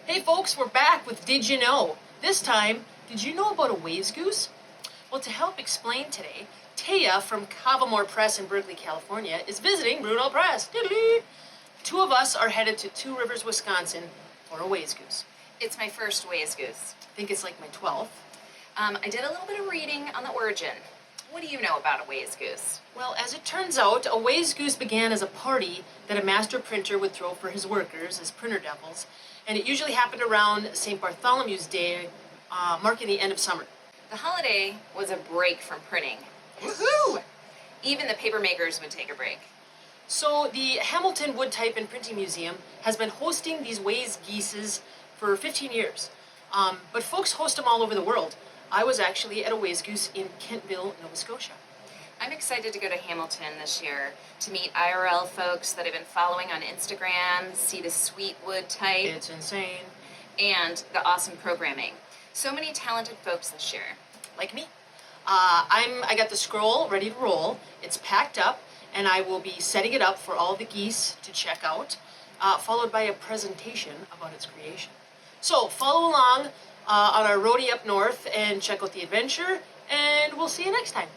Hey folks, we're back with Did You Know? This time, did you know about a Wayzgoose? Well, to help explain today, Thea from Kavamore Press in Berkeley, California is visiting Bruno Press. Diddly. Two of us are headed to Two Rivers, Wisconsin for a Wayzgoose. It's my first Wayzgoose. I think it's like my 12th. I did a little bit of reading on the origin. What do you know about a Wayzgoose? Well, as it turns out, a Wayzgoose began as a party that a master printer would throw for his workers as printer devils, and it usually happened around St. Bartholomew's Day, marking the end of summer. The holiday was a break from printing. Woohoo! Even the paper makers would take a break. So the Hamilton Wood Type and Printing Museum has been hosting these Wayzgooses for 15 years. But folks host them all over the world. I was actually at a Wayzgoose in Kentville, Nova Scotia. I'm excited to go to Hamilton this year to meet IRL folks that I've been following on Instagram, see the sweet wood type, It's insane. and the awesome programming. So many talented folks this year. Like me. I got the scroll ready to roll. It's packed up, and I will be setting it up for all the geese to check out, followed by a presentation about its creation. So follow along on our roadie up north and check out the adventure, and we'll see you next time.